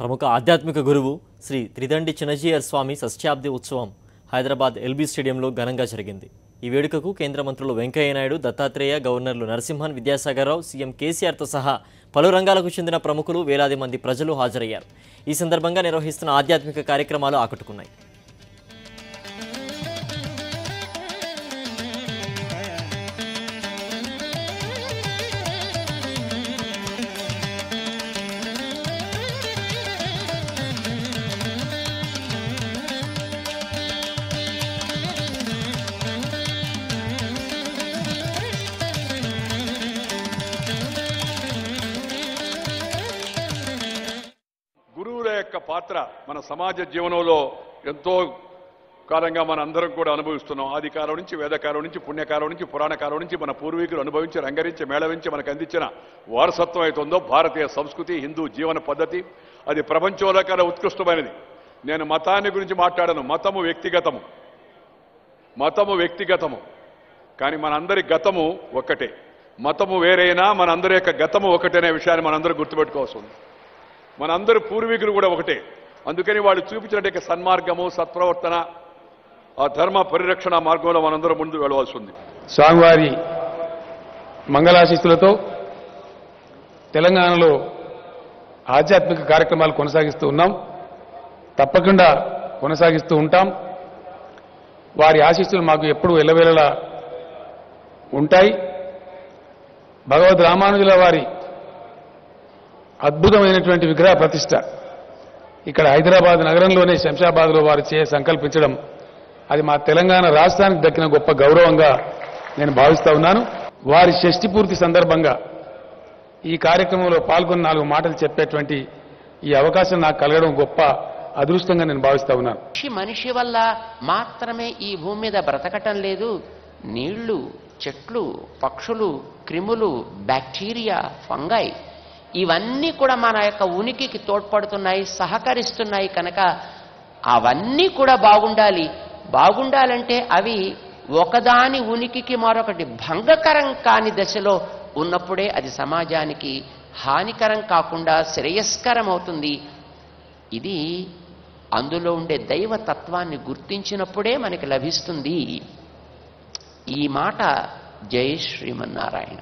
ప్రముఖ ఆధ్యాత్మిక గురువు శ్రీ త్రిదండి చినజీయర్ స్వామి షష్ఠ్యాబ్ది ఉత్సవం హైదరాబాద్ ఎల్బీ స్టేడియంలో ఘనంగా జరిగింది. ఈ వేడుకకు కేంద్ర మంత్రులు వెంకయ్య నాయుడు, దత్తాత్రేయ, గవర్నర్లు నరసింహన్, విద్యాసాగర్ రావు, సీఎం కేసీఆర్తో సహా పలు రంగాలకు చెందిన ప్రముఖులు, వేలాది మంది ప్రజలు హాజరయ్యారు. ఈ సందర్భంగా నిర్వహిస్తున్న ఆధ్యాత్మిక కార్యక్రమాలు ఆకట్టుకున్నాయి. గురువుల యొక్క పాత్ర మన సమాజ జీవనంలో ఎంతో కాలంగా మన అందరం కూడా అనుభవిస్తున్నాం. ఆదికాలం నుంచి, వేదకాలం నుంచి, పుణ్యకాలం నుంచి, పురాణకాలం నుంచి మన పూర్వీకులు అనుభవించి, రంగరించి, మేళవించి మనకు అందించిన వారసత్వం అవుతుందో భారతీయ సంస్కృతి, హిందూ జీవన పద్ధతి, అది ప్రపంచంలో కన్నా ఉత్కృష్టమైనది. నేను మతాన్ని గురించి మాట్లాడను. మతము వ్యక్తిగతము, కానీ మనందరి గతము ఒక్కటే. మతము వేరైనా మనందరి యొక్క గతము ఒకటేనే విషయాన్ని మనందరూ గుర్తుపెట్టుకోవాల్సి ఉంది. మనందరూ పూర్వీకులు కూడా ఒకటే. అందుకని వాళ్ళు చూపించినట్టు సన్మార్గము, సత్ప్రవర్తన, ఆ ధర్మ పరిరక్షణ మార్గంలో మనందరం ముందు వెళ్ళవలసి ఉంది. స్వామివారి మంగళాశీస్సులతో తెలంగాణలో ఆధ్యాత్మిక కార్యక్రమాలు కొనసాగిస్తూ ఉన్నాం. తప్పకుండా కొనసాగిస్తూ ఉంటాం. వారి ఆశీస్సులు మాకు ఎప్పుడూ ఎల్లవేళలా ఉంటాయి. భగవద్ రామానుజుల వారి అద్భుతమైనటువంటి విగ్రహ ప్రతిష్ట ఇక్కడ హైదరాబాద్ నగరంలోనే శంషాబాద్లో వారు సంకల్పించడం, అది మా తెలంగాణ రాష్ట్రానికి దక్కిన గొప్ప గౌరవంగా నేను భావిస్తా ఉన్నాను. వారి షష్ఠి పూర్తి సందర్భంగా ఈ కార్యక్రమంలో పాల్గొని 4 మాటలు చెప్పేటువంటి ఈ అవకాశం నాకు కలగడం గొప్ప అదృష్టంగా నేను భావిస్తా ఉన్నాను. మనిషి వల్ల మాత్రమే ఈ భూమి మీద బ్రతకటం లేదు. నీళ్లు, చెట్లు, పక్షులు, క్రిములు, బ్యాక్టీరియా, ఫంగై ఇవన్నీ కూడా మన యొక్క ఉనికికి తోడ్పడుతున్నాయి, సహకరిస్తున్నాయి. కనుక అవన్నీ కూడా బాగుండాలంటే అవి ఒకదాని ఉనికికి మరొకటి భంగకరం కాని దశలో ఉన్నప్పుడే అది సమాజానికి హానికరం కాకుండా శ్రేయస్కరం అవుతుంది. ఇది అందులో ఉండే దైవతత్వాన్ని గుర్తించినప్పుడే మనకి లభిస్తుంది. ఈ మాట జై శ్రీమన్నారాయణ.